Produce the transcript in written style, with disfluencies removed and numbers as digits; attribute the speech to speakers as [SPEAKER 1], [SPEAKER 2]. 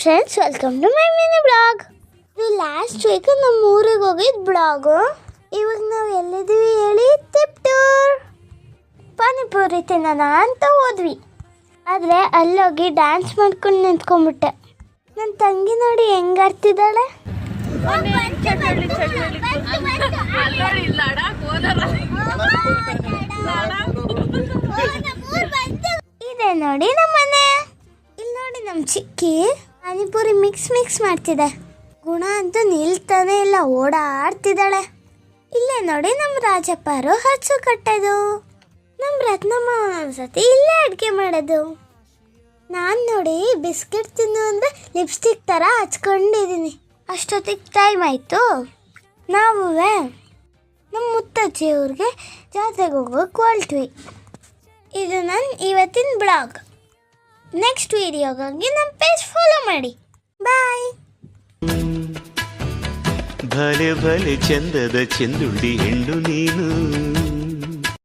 [SPEAKER 1] Friends, welcome to my mini blog. ಇದು last week ನಮ್ಮ ಊರಿಗೆ ಹೋಗಿದ್ದು ಬ್ಲಾಗು. ಇವಾಗ ನಾವು ಎಲ್ಲಿದ್ದೀವಿ ಹೇಳಿ? ತಿಪ್ಟೂರ್. ಪಾನಿಪುರಿ ತಿನ್ನೋಣ ಅಂತ ಹೋದ್ವಿ. ಆದರೆ ಅಲ್ಲೋಗಿ ಡ್ಯಾನ್ಸ್ ಮಾಡ್ಕೊಂಡು ನಿಂತ್ಕೊಂಡ್ಬಿಟ್ಟೆ. ನನ್ನ ತಂಗಿ ನೋಡಿ ಹೆಂಗೆ ಆಡ್ತಿದ್ದಾಳೆ. ಇದೆ ನೋಡಿ ನಮ್ಮ ಮನೆ. ಇಲ್ಲಿ ನೋಡಿ ನಮ್ಮ ಚಿಕ್ಕಿ ಪಾನಿಪುರಿ ಮಿಕ್ಸ್ ಮಾಡ್ತಿದೆ. ಗುಣ ಅಂತೂ ನಿಲ್ತಾನೆ ಇಲ್ಲ, ಓಡಾಡ್ತಿದ್ದಾಳೆ. ಇಲ್ಲೇ ನೋಡಿ ನಮ್ಮ ರಾಜಪ್ಪರು ಹಚ್ಚು ಕಟ್ಟೋದು. ನಮ್ಮ ರತ್ನಮ್ಮ ಒಂದ್ಸತಿ ಇಲ್ಲೇ ಅಡುಗೆ ಮಾಡೋದು. ನಾನು ನೋಡಿ ಬಿಸ್ಕೆಟ್ ತಿನ್ನು ಅಂದರೆ ಲಿಪ್ಸ್ಟಿಕ್ ಥರ ಹಚ್ಕೊಂಡಿದ್ದೀನಿ. ಅಷ್ಟೊತ್ತಿಗೆ ಟೈಮ್ ಆಯಿತು. ನಾವು ನಮ್ಮ ಮುತ್ತಜ್ಜಿ ಅವ್ರಿಗೆ ಜಾತ್ರೆಗೆ ಹೋಗೋಕೆ ಹೊರಟ್ವಿ. ಇದು ನನ್ನ ಇವತ್ತಿನ ಬ್ಲಾಗ್. ನೆಕ್ಸ್ಟ್ ವಿಡಿಯೋಗಾಗಿ ನಮ್ಮ ಪೇಜ್ ಫಾಲೋ ಮಾಡಿ. ಬಾಯ್.
[SPEAKER 2] ಭಲೆ ಭಲೆ ಚಂದದ ಚೆಂದುಳ್ಳಿ ಹೆಣ್ಣು ನೀನು.